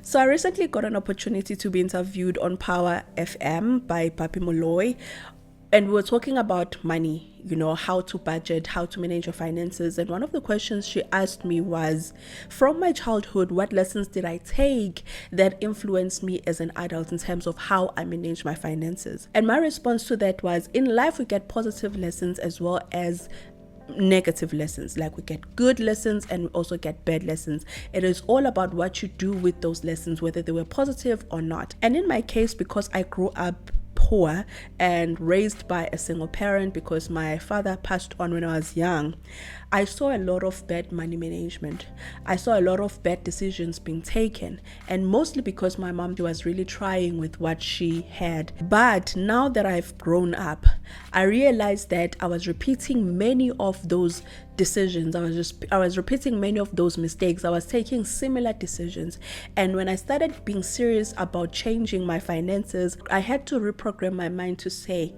So I recently got an opportunity to be interviewed on Power FM by Papi Molloy. And we were talking about money, how to budget, how to manage your finances. And one of the questions she asked me was, from my childhood, what lessons did I take that influenced me as an adult in terms of how I manage my finances? And my response to that was, in life, we get positive lessons as well as negative lessons. Like, we get good lessons and we also get bad lessons. It is all about what you do with those lessons, whether they were positive or not. And in my case, because I grew up poor and raised by a single parent, because my father passed on when I was young, I saw a lot of bad money management. I saw a lot of bad decisions being taken, and mostly because my mom was really trying with what she had. But now that I've grown up, I realized that I was repeating many of those decisions. I was repeating many of those mistakes. I was taking similar decisions. And when I started being serious about changing my finances, I had to reprogram my mind to say,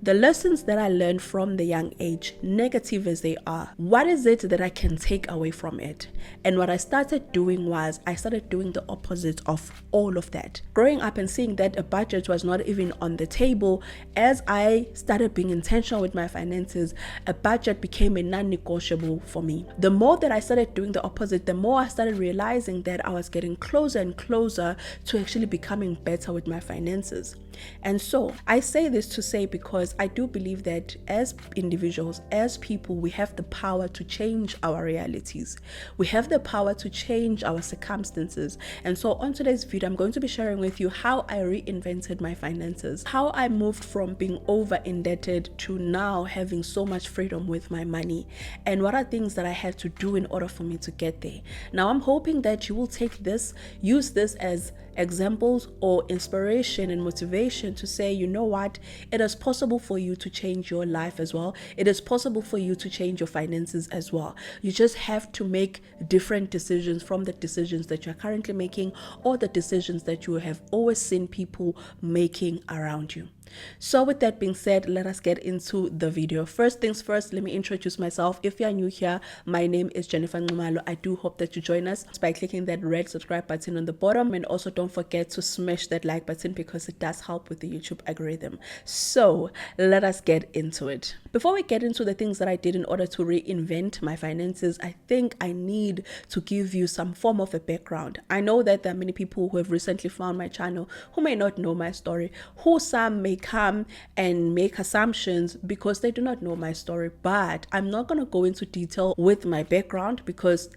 the lessons that I learned from the young age, negative as they are, what is it that I can take away from it? And what I started doing was, I started doing the opposite of all of that. Growing up and seeing that a budget was not even on the table, as I started being intentional with my finances, a budget became a non-negotiable for me. The more that I started doing the opposite, the more I started realizing that I was getting closer and closer to actually becoming better with my finances. And so I say this to say, because I do believe that as individuals, as people, we have the power to change our realities. We have the power to change our circumstances. And so on today's video, I'm going to be sharing with you how I reinvented my finances, how I moved from being over indebted to now having so much freedom with my money, and what are things that I had to do in order for me to get there. Now, I'm hoping that you will take this, use this as examples or inspiration and motivation to say, you know what, it is possible for you to change your life as well. It is possible for you to change your finances as well. You just have to make different decisions from the decisions that you're currently making, or the decisions that you have always seen people making around you. So with that being said, let us get into the video. First things first, let me introduce myself. If you are new here, my name is Jennifer Nxumalo. I do hope that you join us by clicking that red subscribe button on the bottom, and also don't forget to smash that like button because it does help with the YouTube algorithm. So let us get into it. Before we get into the things that I did in order to reinvent my finances, I think I need to give you some form of a background. I know that there are many people who have recently found my channel who may not know my story, who some may come and make assumptions because they do not know my story. But I'm not going to go into detail with my background, because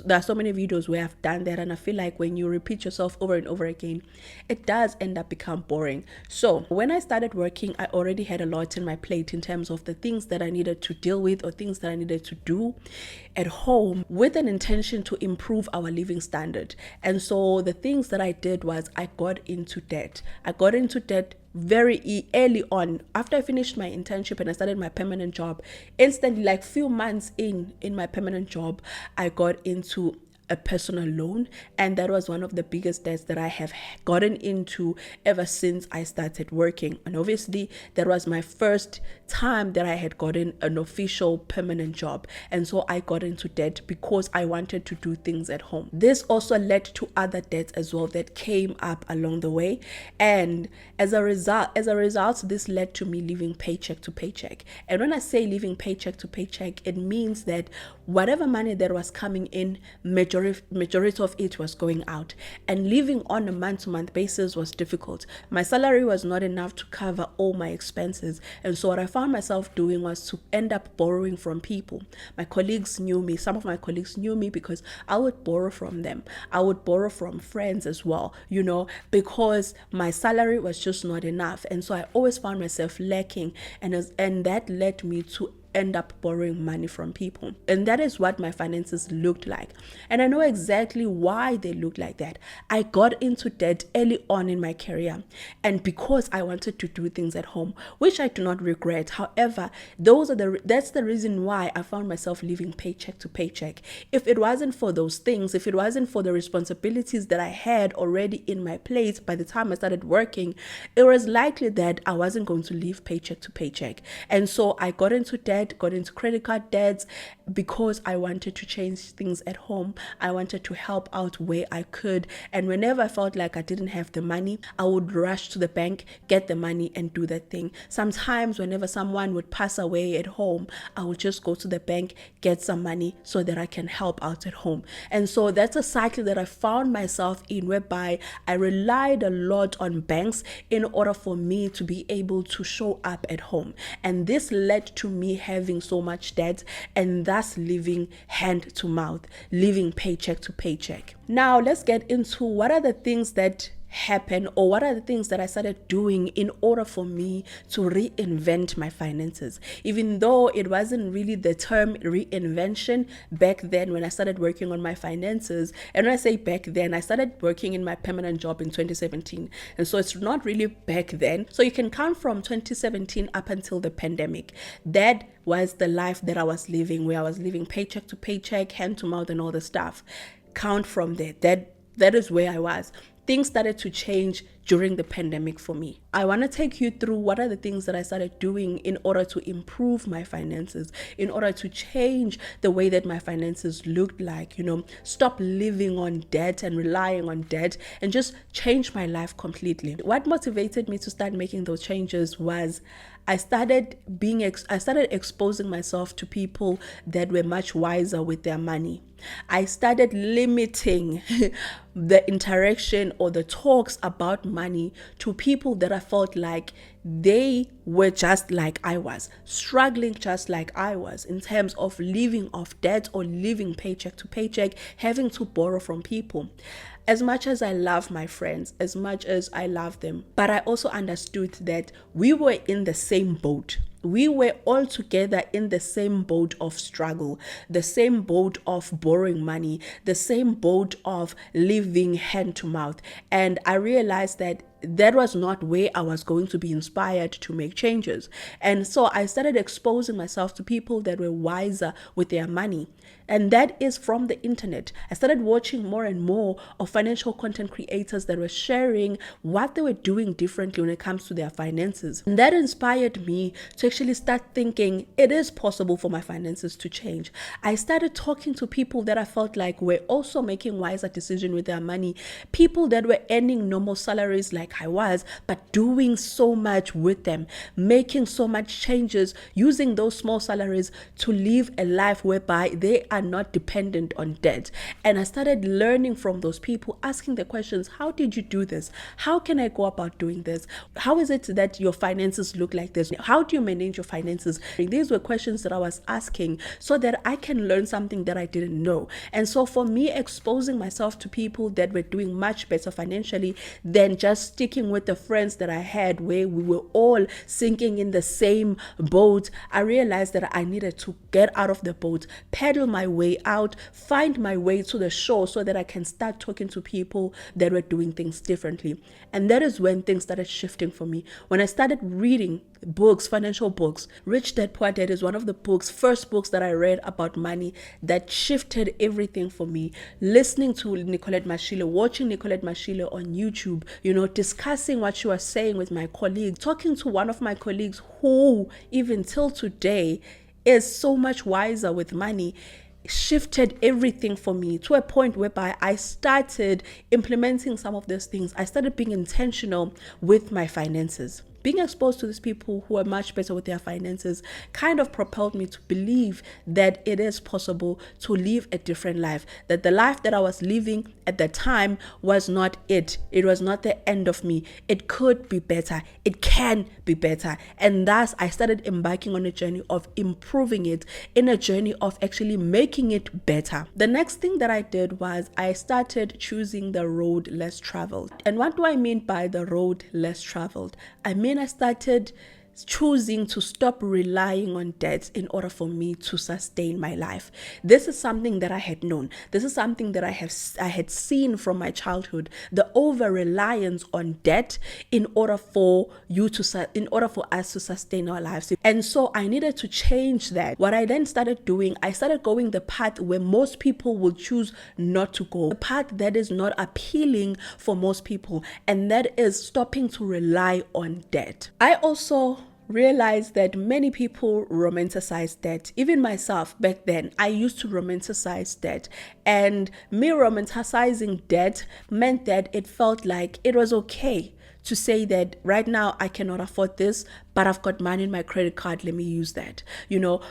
there are so many videos where I've done that, and I feel like when you repeat yourself over and over again, it does end up become boring. So when I started working, I already had a lot in my plate in terms of the things that I needed to deal with, or things that I needed to do at home, with an intention to improve our living standard. And so the things that I did was, I got into debt. I got into debt very early on. After I finished my internship and I started my permanent job, instantly, like few months in my permanent job, I got into a personal loan, and that was one of the biggest debts that I have gotten into ever since I started working. And obviously that was my first time that I had gotten an official permanent job, and so I got into debt because I wanted to do things at home. This also led to other debts as well that came up along the way, and as a result this led to me living paycheck to paycheck. And when I say living paycheck to paycheck, it means that whatever money that was coming in, majority of it was going out, and living on a month-to-month basis was difficult. My salary was not enough to cover all my expenses, and so what I found myself doing was to end up borrowing from people. My colleagues knew me. Some of my colleagues knew me because I would borrow from them. I would borrow from friends as well, because my salary was just not enough, and so I always found myself lacking, and that led me to end up borrowing money from people. And that is what my finances looked like. And I know exactly why they looked like that. I got into debt early on in my career, and because I wanted to do things at home, which I do not regret. However, that's the reason why I found myself living paycheck to paycheck. If it wasn't for those things, if it wasn't for the responsibilities that I had already in my plate by the time I started working, it was likely that I wasn't going to live paycheck to paycheck. And so I got into debt debt, got into credit card debts because I wanted to change things at home. I wanted to help out where I could. And whenever I felt like I didn't have the money, I would rush to the bank, get the money and do that thing. Sometimes whenever someone would pass away at home, I would just go to the bank, get some money so that I can help out at home. And so that's a cycle that I found myself in, whereby I relied a lot on banks in order for me to be able to show up at home. And this led to me having so much debt and thus living hand to mouth, living paycheck to paycheck. Now let's get into what are the things that happen, or what are the things that I started doing in order for me to reinvent my finances. Even though it wasn't really the term reinvention back then when I started working on my finances. And when I say back then, I started working in my permanent job in 2017. And so it's not really back then. So you can count from 2017 up until the pandemic. That was the life that I was living, where I was living paycheck to paycheck, hand to mouth and all the stuff. Count from there. That is where I was. Things started to change during the pandemic for me. I want to take you through what are the things that I started doing in order to improve my finances, in order to change the way that my finances looked like, stop living on debt and relying on debt and just change my life completely. What motivated me to start making those changes was I started exposing myself to people that were much wiser with their money. I started limiting the interaction or the talks about money to people that I felt like they were just like I was, struggling just like I was in terms of living off debt or living paycheck to paycheck, having to borrow from people. As much as I love my friends, as much as I love them, but I also understood that we were in the same boat. We were all together in the same boat of struggle, the same boat of borrowing money, the same boat of living hand to mouth. And I realized that was not where I was going to be inspired to make changes. And so I started exposing myself to people that were wiser with their money. And that is from the internet. I started watching more and more of financial content creators that were sharing what they were doing differently when it comes to their finances. And that inspired me to actually start thinking it is possible for my finances to change. I started talking to people that I felt like were also making wiser decisions with their money, people that were earning normal salaries like I was, but doing so much with them, making so much changes, using those small salaries to live a life whereby they are not dependent on debt. And I started learning from those people, asking the questions, how did you do this? How can I go about doing this? How is it that your finances look like this? How do you manage your finances? And these were questions that I was asking so that I can learn something that I didn't know. And so for me, exposing myself to people that were doing much better financially than just sticking with the friends that I had where we were all sinking in the same boat, I realized that I needed to get out of the boat, paddle my way out, find my way to the shore so that I can start talking to people that were doing things differently. And that is when things started shifting for me. When I started reading books, financial books, Rich Dad Poor Dad is one of the first books that I read about money that shifted everything for me. Listening to Nicolette Mashile, watching Nicolette Mashile on YouTube, discussing what she was saying with my colleagues, talking to one of my colleagues who even till today is so much wiser with money, shifted everything for me to a point whereby I started implementing some of those things. I started being intentional with my finances. Being exposed to these people who are much better with their finances kind of propelled me to believe that it is possible to live a different life, that the life that I was living at the time was not it. It was not the end of me. It could be better. It can be better. And thus I started embarking on a journey of improving it, in a journey of actually making it better. The next thing that I did was I started choosing the road less traveled. And what do I mean by the road less traveled? I started choosing to stop relying on debt in order for me to sustain my life. This is something that I had known. This is something that I had seen from my childhood. The over-reliance on debt in order for us to sustain our lives. And so I needed to change that. What I then started doing, I started going the path where most people will choose not to go. The path that is not appealing for most people, and that is stopping to rely on debt. I also realized that many people romanticize debt. Even myself back then, I used to romanticize debt. And me romanticizing debt meant that it felt like it was okay to say that right now I cannot afford this, but I've got money in my credit card, let me use that.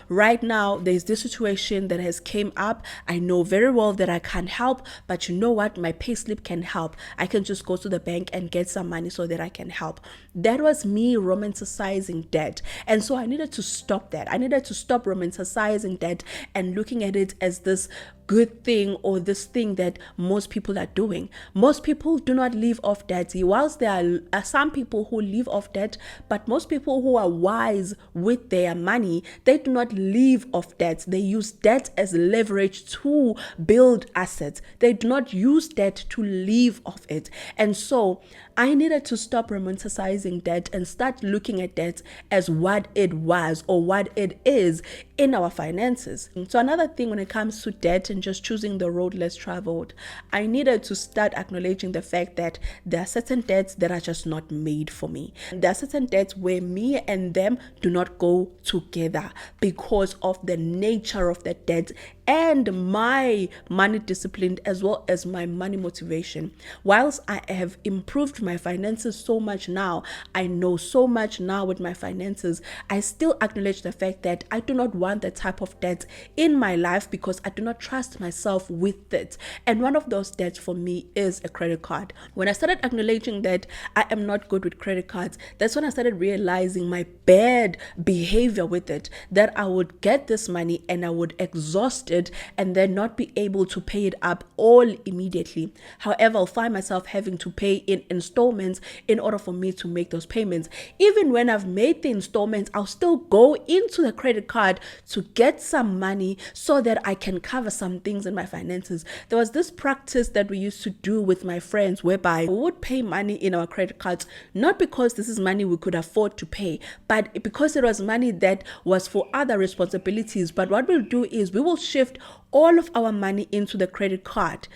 Right now there's this situation that has came up. I know very well that I can't help, but you know what? My payslip can help. I can just go to the bank and get some money so that I can help. That was me romanticizing debt. And so I needed to stop that. I needed to stop romanticizing debt and looking at it as this good thing or this thing that most people are doing. Most people do not live off debt. Whilst there are some people who live off debt, but most people who are wise with their money, they do not live off debt. They use debt as leverage to build assets. They do not use debt to live off it. And so I needed to stop romanticizing debt and start looking at debt as what it was or what it is in our finances. So another thing when it comes to debt and just choosing the road less traveled, I needed to start acknowledging the fact that there are certain debts that are just not made for me. There are certain debts where me and them do not go together because of the nature of the debt and my money discipline as well as my money motivation. Whilst I have improved my finances so much now, I know so much now with my finances, I still acknowledge the fact that I do not want that type of debt in my life because I do not trust myself with it. And one of those debts for me is a credit card. When I started acknowledging that I am not good with credit cards, that's when I started realizing my bad behavior with it, that I would get this money and I would exhaust it and then not be able to pay it up all immediately. However, I'll find myself having to pay in installments in order for me to make those payments. Even when I've made the installments, I'll still go into the credit card to get some money so that I can cover some things in my finances. There was this practice that we used to do with my friends whereby we would pay money in our credit cards, not because this is money we could afford to pay, but because it was money that was for other responsibilities. But what we'll do is we will shift all of our money into the credit card,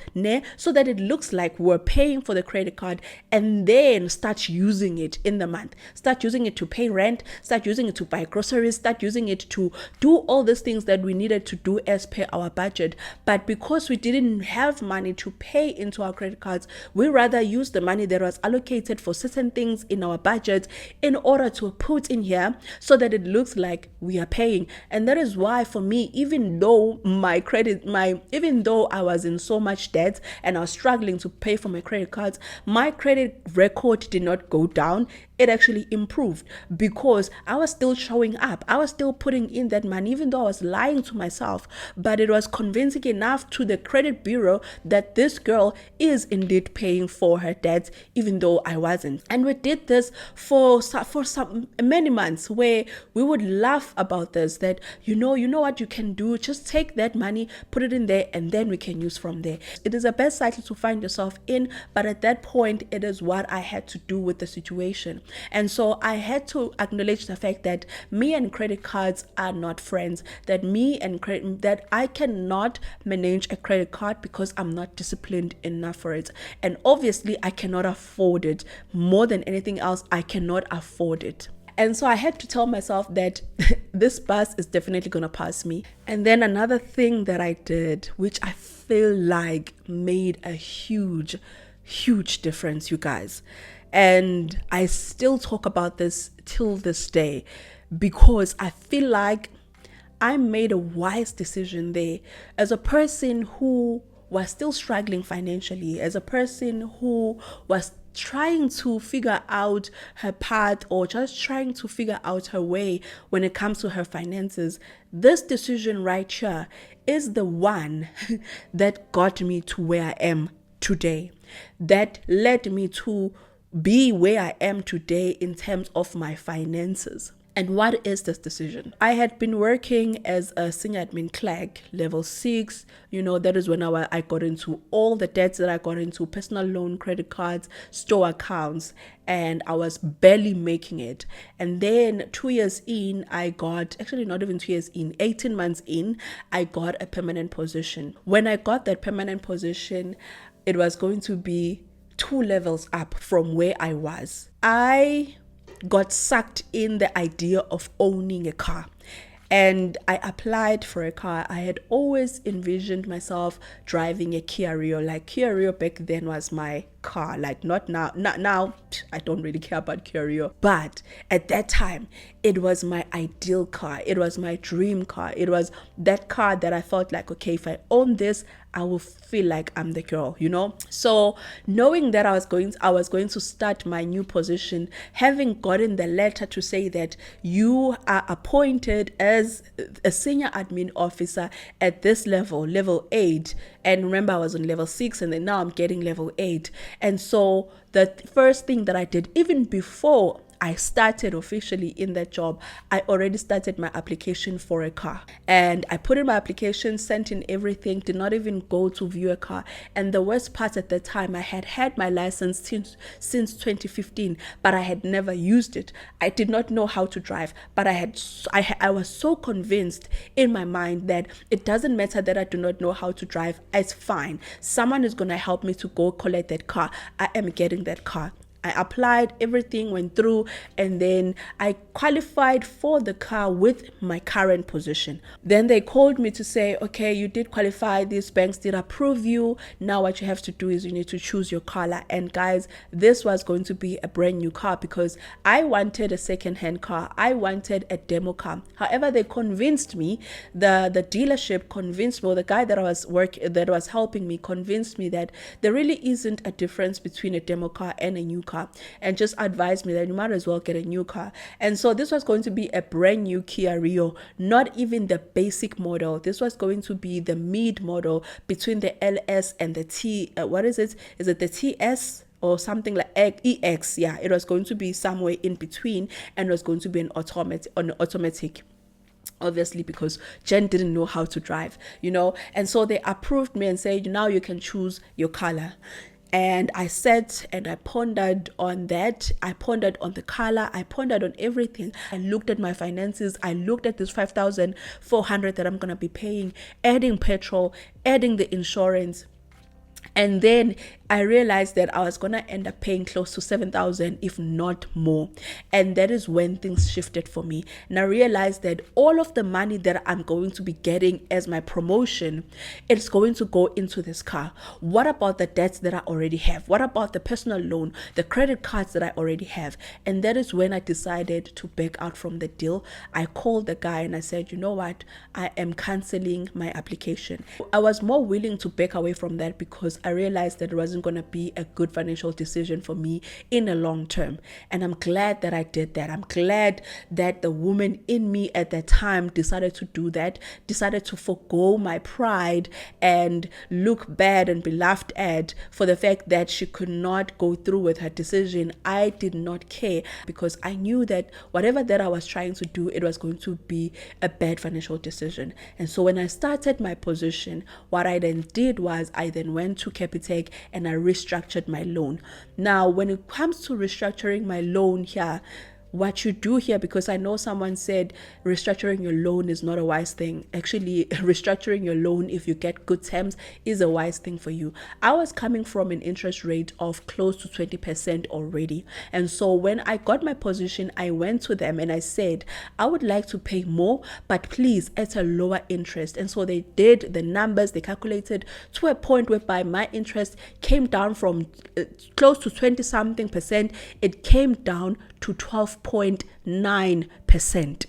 so that it looks like we're paying for the credit card, and then start using it in the month. Start using it to pay rent, start using it to buy groceries, start using it to do all these things that we needed to do as per our budget. But because we didn't have money to pay into our credit cards, we rather use the money that was allocated for certain things in our budget in order to put in here so that it looks like we are paying. And that is why for me, even though even though I was in so much debt and I was struggling to pay for my credit cards, my credit record did not go down. It actually improved because I was still showing up. I was still putting in that money, even though I was lying to myself. But it was convincing enough to the credit bureau that this girl is indeed paying for her debts, even though I wasn't. And we did this for some many months, where we would laugh about this. That you know what you can do. Just take that money, put it in there, and then we can use from there. It is a bad cycle to find yourself in, but at that point, it is what I had to do with the situation. And so I had to acknowledge the fact that me and credit cards are not friends, that that I cannot manage a credit card because I'm not disciplined enough for it. And obviously I cannot afford it. More than anything else, I cannot afford it. And so I had to tell myself that this bus is definitely going to pass me. And then another thing that I did, which I feel like made a huge difference, you guys. And I still talk about this till this day because I feel like I made a wise decision there as a person who was still struggling financially, as a person who was trying to figure out her path or just trying to figure out her way when it comes to her finances. This decision right here is the one that got me to where I am today, that led me to be where I am today in terms of my finances. And what is this decision? I had been working as a senior admin clerk, level 6. That is when I got into all the debts that I got into: personal loan, credit cards, store accounts, and I was barely making it. And then 2 years in, not even 2 years in, 18 months in, I got a permanent position. When I got that permanent position, it was going to be 2 levels up from where I was. I got sucked in the idea of owning a car. And I applied for a car. I had always envisioned myself driving a Kia Rio. Like Kia Rio back then was my car. Like not now. Not now. I don't really care about Kia Rio. But at that time, it was my ideal car. It was my dream car. It was that car that I felt like, okay, if I own this, I will feel like I'm the girl, you know? So knowing that I was going to start my new position, having gotten the letter to say that you are appointed as a senior admin officer at this level 8. And remember, I was on level 6, and then now I'm getting level 8. And so the first thing that I did, even before I started officially in that job, I already started my application for a car. And I put in my application, sent in everything, did not even go to view a car. And the worst part at the time, I had my license since 2015, but I had never used it. I did not know how to drive, but I was so convinced in my mind that it doesn't matter that I do not know how to drive. It's fine. Someone is going to help me to go collect that car. I am getting that car. I applied, everything went through, and then I qualified for the car with my current position. Then they called me to say, okay, you did qualify, these banks did approve you. Now what you have to do is you need to choose your color. And guys, this was going to be a brand new car because I wanted a second-hand car. I wanted a demo car. However, they convinced me, the dealership convinced me, or the guy that was helping me convinced me that there really isn't a difference between a demo car and a new car, and just advised me that you might as well get a new car. And so this was going to be a brand new Kia Rio, not even the basic model. This was going to be the mid model between the LS and the T. What is it? Is it the TS? Or something like EX? Yeah, it was going to be somewhere in between, and it was going to be an automatic. Obviously, because Jen didn't know how to drive, you know. And so they approved me and said, now you can choose your color. And I sat and I pondered on that. I pondered on the color. I pondered on everything. I looked at my finances. I looked at this 5,400 that I'm going to be paying, adding petrol, adding the insurance. And then I realized that I was going to end up paying close to 7,000, if not more. And that is when things shifted for me. And I realized that all of the money that I'm going to be getting as my promotion, it's going to go into this car. What about the debts that I already have? What about the personal loan, the credit cards that I already have? And that is when I decided to back out from the deal. I called the guy and I said, you know what? I am canceling my application. I was more willing to back away from that because I realized that it wasn't going to be a good financial decision for me in the long term. And I'm glad that I did that. I'm glad that the woman in me at that time decided to do that, decided to forgo my pride and look bad and be laughed at for the fact that she could not go through with her decision. I did not care because I knew that whatever that I was trying to do, it was going to be a bad financial decision. And so when I started my position, what I then did was I then went to Capitec and I restructured my loan. Now, when it comes to restructuring my loan here, what you do here, because I know someone said restructuring your loan is not a wise thing. Actually, restructuring your loan, if you get good terms, is a wise thing for you. I was coming from an interest rate of close to 20% already. And so when I got my position, I went to them and I said, I would like to pay more, but please at a lower interest. And so they did the numbers, they calculated to a point whereby my interest came down from close to 20 something percent. It came down to 12.9%,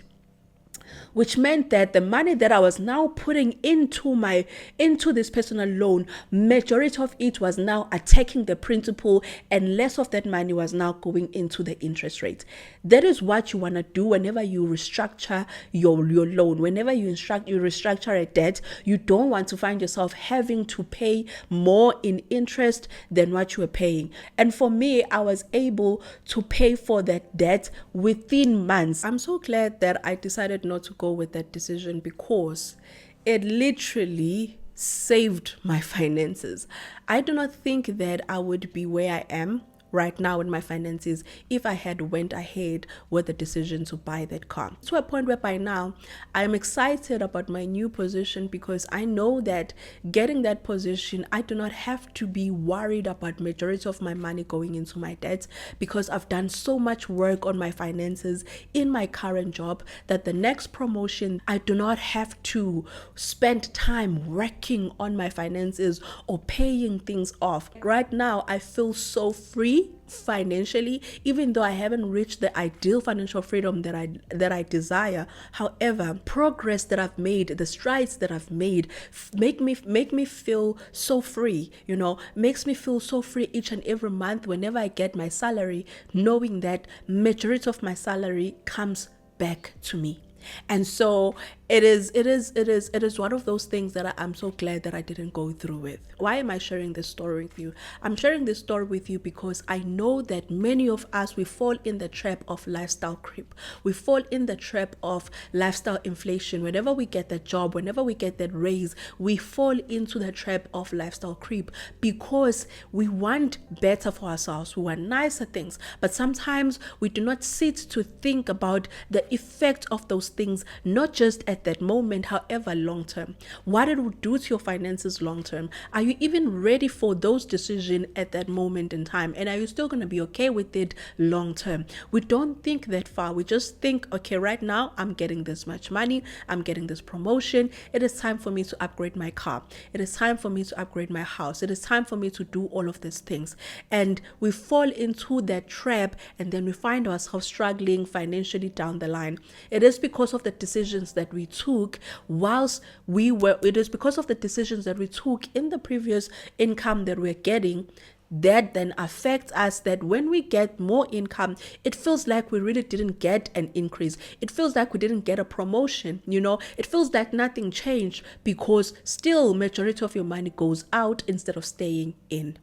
which meant that the money that I was now putting into this personal loan, majority of it was now attacking the principal, and less of that money was now going into the interest rate. That is what you want to do whenever you restructure your loan. Whenever you restructure a debt, you don't want to find yourself having to pay more in interest than what you were paying. And for me, I was able to pay for that debt within months. I'm so glad that I decided not to go with that decision because it literally saved my finances. I do not think that I would be where I am right now in my finances if I had went ahead with the decision to buy that car. To a point where by now I'm excited about my new position, because I know that getting that position, I do not have to be worried about majority of my money going into my debt, because I've done so much work on my finances in my current job that the next promotion, I do not have to spend time working on my finances or paying things off. Right now, I feel so free financially, even though I haven't reached the ideal financial freedom that I desire. However, progress that I've made, the strides that I've made, make me feel so free, makes me feel so free each and every month whenever I get my salary, knowing that majority of my salary comes back to me. And so it is one of those things that I'm so glad that I didn't go through with. Why am I sharing this story with you? I'm sharing this story with you because I know that many of us, we fall in the trap of lifestyle creep. We fall in the trap of lifestyle inflation. Whenever we get that job, whenever we get that raise, we fall into the trap of lifestyle creep because we want better for ourselves. We want nicer things. But sometimes we do not sit to think about the effect of those things, not just at that moment, however long term. What it would do to your finances long term. Are you even ready for those decisions at that moment in time? And are you still going to be okay with it long term? We don't think that far. We just think, okay, right now I'm getting this much money, I'm getting this promotion, it is time for me to upgrade my car, it is time for me to upgrade my house, it is time for me to do all of these things. And we fall into that trap, and then we find ourselves struggling financially down the line. It is because of the decisions that we took it is because of the decisions that we took in the previous income that we're getting that then affects us, that when we get more income, it feels like we really didn't get an increase. It feels like we didn't get a promotion, it feels like nothing changed, because still majority of your money goes out instead of staying in.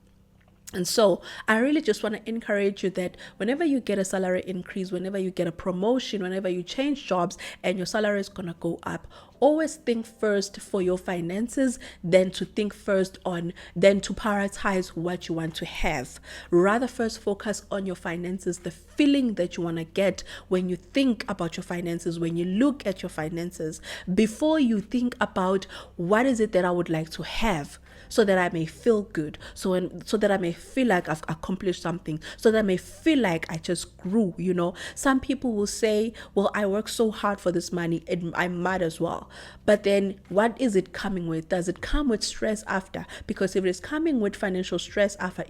And so I really just want to encourage you that whenever you get a salary increase, whenever you get a promotion, whenever you change jobs and your salary is going to go up, always think first for your finances, then to prioritize what you want to have. Rather first focus on your finances, the feeling that you want to get when you think about your finances, when you look at your finances, before you think about what is it that I would like to have, so that I may feel good, so that I may feel like I've accomplished something, so that I may feel like I just grew. Some people will say, well, I work so hard for this money, I might as well. But then what is it coming with? Does it come with stress after? Because if it is coming with financial stress after,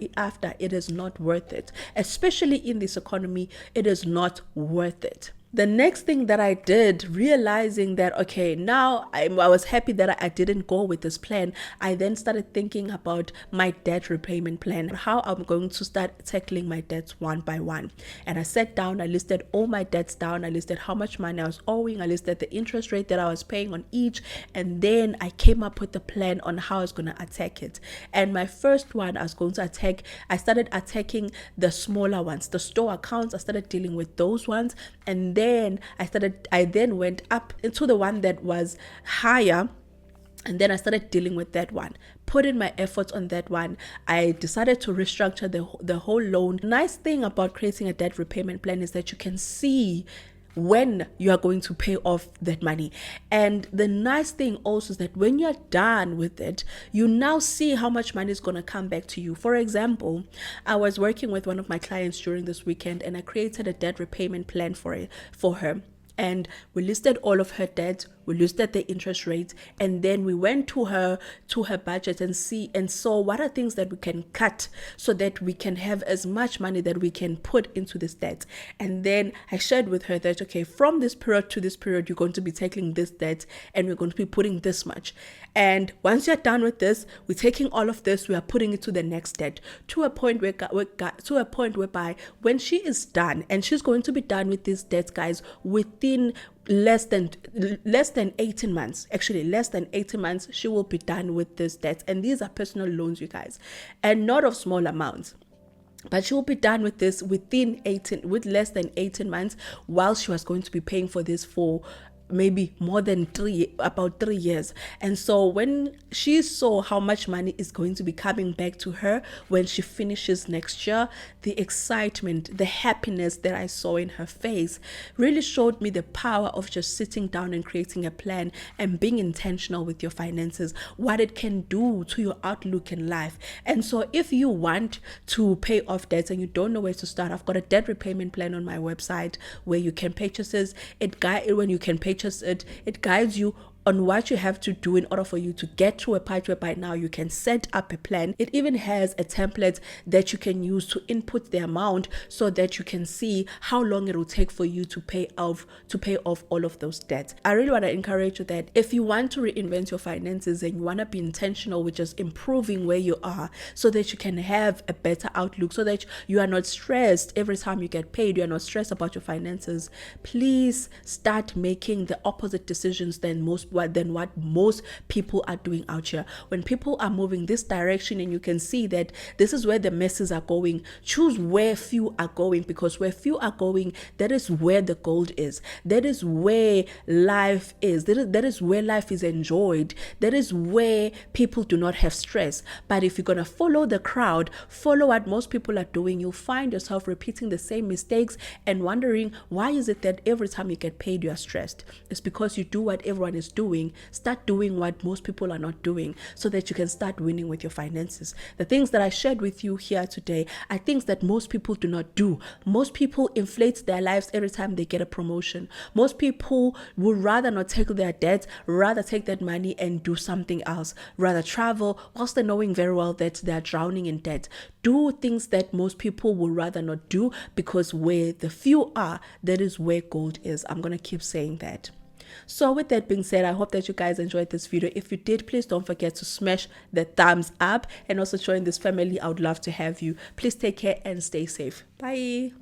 it is not worth it. Especially in this economy, it is not worth it. The next thing that I did, realizing that, okay, now I was happy that I didn't go with this plan, I then started thinking about my debt repayment plan, how I'm going to start tackling my debts one by one. And I sat down, I listed all my debts down, I listed how much money I was owing, I listed the interest rate that I was paying on each, and then I came up with a plan on how I was going to attack it. And my first one I started attacking the smaller ones, the store accounts. I started dealing with those ones, and then I then went up into the one that was higher, and then I started dealing with that one, put in my efforts on that one. I decided to restructure the whole loan. Nice thing about creating a debt repayment plan is that you can see when you are going to pay off that money. And the nice thing also is that when you're done with it, you now see how much money is going to come back to you. For example, I was working with one of my clients during this weekend, and I created a debt repayment plan for her. And we listed all of her debt, we listed the interest rates, and then we went to her budget and saw what are things that we can cut so that we can have as much money that we can put into this debt. And then I shared with her that, okay, from this period to this period, you're going to be tackling this debt, and we're going to be putting this much. And once you're done with this, we're taking all of this, we are putting it to the next debt, to a point whereby when she is done, and she's going to be done with these debts, guys, within less than 18 months, actually less than 18 months, she will be done with this debt. And these are personal loans, you guys, and not of small amounts. But she will be done with this with less than 18 months, while she was going to be paying for this for maybe more than about 3 years. And so when she saw how much money is going to be coming back to her when she finishes next year, the excitement, the happiness that I saw in her face really showed me the power of just sitting down and creating a plan and being intentional with your finances, what it can do to your outlook in life. And so if you want to pay off debts and you don't know where to start, I've got a debt repayment plan on my website where you can purchase it. It guides you on what you have to do in order for you to get to a part whereby now you can set up a plan. It even has a template that you can use to input the amount so that you can see how long it will take for you to pay off all of those debts. I really want to encourage you that if you want to reinvent your finances and you want to be intentional with just improving where you are so that you can have a better outlook, so that you are not stressed every time you get paid, you are not stressed about your finances, please start making the opposite decisions than what most people are doing out here. When people are moving this direction and you can see that this is where the masses are going, choose where few are going, because where few are going, that is where the gold is. That is where life is. That is where life is enjoyed. That is where people do not have stress. But if you're going to follow the crowd, follow what most people are doing, you'll find yourself repeating the same mistakes and wondering, why is it that every time you get paid, you are stressed? It's because you do what everyone is doing. Start doing what most people are not doing so that you can start winning with your finances. The things that I shared with you here today are things that most people do not do. Most people inflate their lives every time they get a promotion. Most people would rather not take their debt, rather take that money and do something else, rather travel whilst they're knowing very well that they're drowning in debt. Do things that most people would rather not do, because where the few are, that is where gold is. I'm going to keep saying that. So with that being said, I hope that you guys enjoyed this video. If you did, please don't forget to smash the thumbs up and also join this family. I would love to have you. Please take care and stay safe. Bye.